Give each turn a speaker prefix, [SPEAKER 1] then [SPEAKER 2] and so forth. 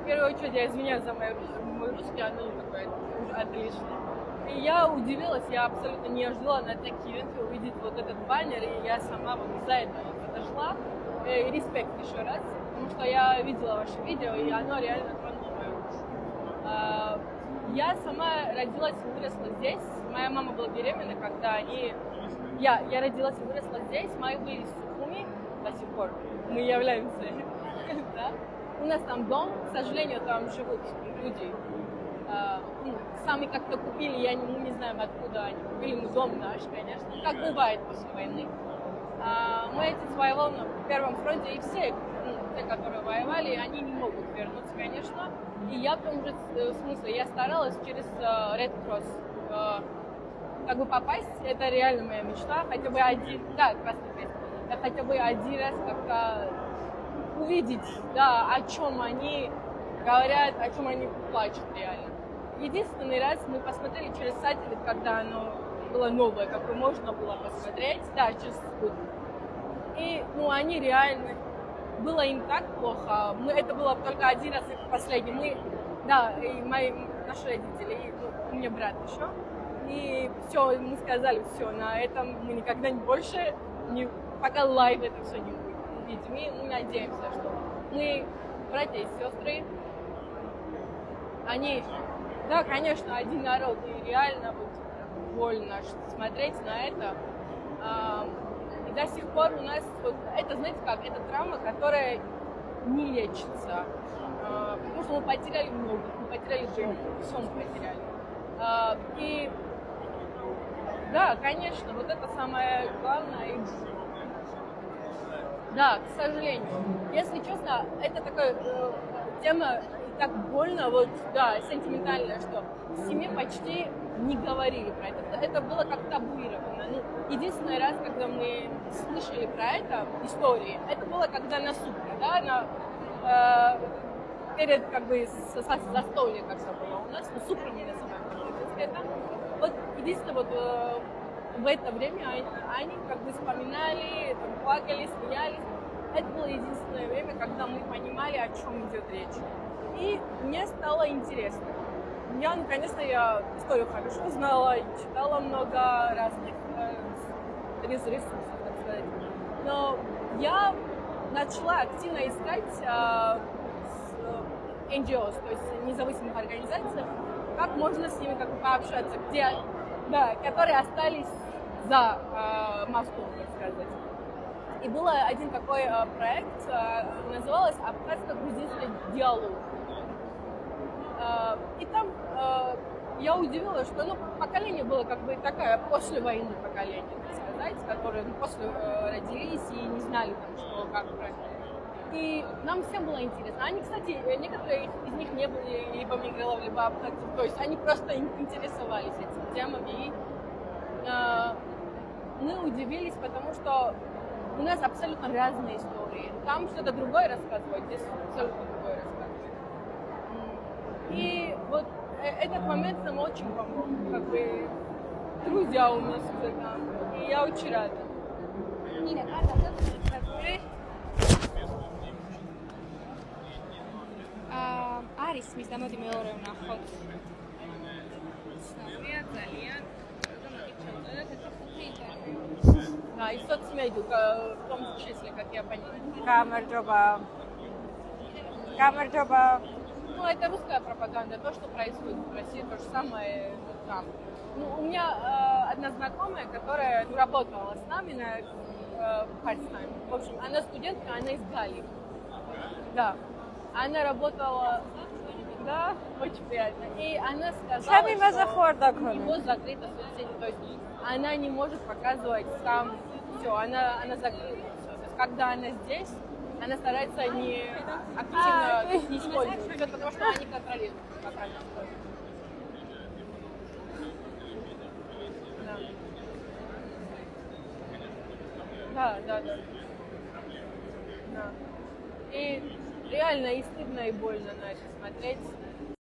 [SPEAKER 1] первую очередь я извиняюсь за мой русский, оно такое отлично. И я удивилась, я абсолютно не ожидала на такие ивенты увидеть вот этот баннер, и я сама вот из-за этого подошла. И респект еще раз, потому что я видела ваше видео, и оно реально тронуло мою душу. Я сама родилась и выросла здесь. Моя мама была беременна, когда они... Я родилась и выросла здесь, мои были из Сухуми до сих пор. Мы являемся, да? У нас там дом, к сожалению, там живут люди. Сами как-то купили, мы не знаем, откуда они купили, мы дом наш, конечно, как бывает после войны. Мой отец воевал на Первом фронте, и все, те, которые воевали, они не могут вернуться, конечно. И я в том же смысле, я старалась через Red Cross как бы попасть, это реально моя мечта, хотя бы один, да, Красный Крест, хотя бы один раз как-то увидеть, да, о чем они говорят, о чем они плачут реально. Единственный раз мы посмотрели через сателлит, когда оно было новое, как бы можно было посмотреть, да, через спутник. И, они реально, было им так плохо, это было только один раз и последний. И наши родители, и у меня брат еще, и все, мы сказали, все, на этом мы никогда больше, пока лайв это все не увидим, и мы надеемся, что мы, братья и сестры, они, да, конечно, один народ, и реально больно смотреть на это. И до сих пор у нас, это, знаете как, это травма, которая не лечится. Потому что мы потеряли много, мы потеряли дом, все мы потеряли. И да, конечно, вот это самое главное. Да, к сожалению. Если честно, это такая тема так больно, сентиментальная, что в семье почти не говорили про это. Это было как табуировано. Единственный раз, когда мы слышали про это, истории, это было когда на супе, да, перед как бы застолье, как это было у нас, супру мы называем это. Вот единственное, в это время они как бы вспоминали, плакали, смеялись. Это было единственное время, когда мы понимали, о чем идет речь. И мне стало интересно. Наконец-то, я историю хорошо знала и читала много разных ресурсов, так сказать. Но я начала активно искать NGOs, то есть независимых организаций, как можно с ними как бы пообщаться, которые остались за мостом, так сказать. И был один такой проект, назывался «Абхазско-грузинский диалог». И там я удивилась, что поколение было как бы такое после войны поколение, так сказать, которые после родились и не знали, что как правильно. И нам всем было интересно. Они, кстати, некоторые из них не были либо мигрировали, либо абхазцы, то есть они просто интересовались этими темами. И мы удивились, потому что у нас абсолютно разные истории. Там что-то другое рассказывают, здесь абсолютно другое рассказывают. И вот этот момент нам очень помог, как бы друзья у нас уже там, и я очень рада.
[SPEAKER 2] არის მის დამოდი მეორე ვნახოთ.
[SPEAKER 1] ცნობია ძალიან. Да, и соцмедиа, в том числе, как я поняла.
[SPEAKER 2] Გამარჯობა.
[SPEAKER 1] Это русская пропаганда, то, что происходит в России, то же самое там. У меня одна знакомая, которая работала с нами на part-time. В общем, она студентка, она из Гали. Да. Она работала, да, очень приятно. И она сказала, что у него закрыта соцсеть, то есть она не может показывать там все, она закрыта. То есть, когда она здесь, она старается не активно не использовать, все потому что они контролируют, как она использует. Да. И реально и стыдно, и больно на это смотреть.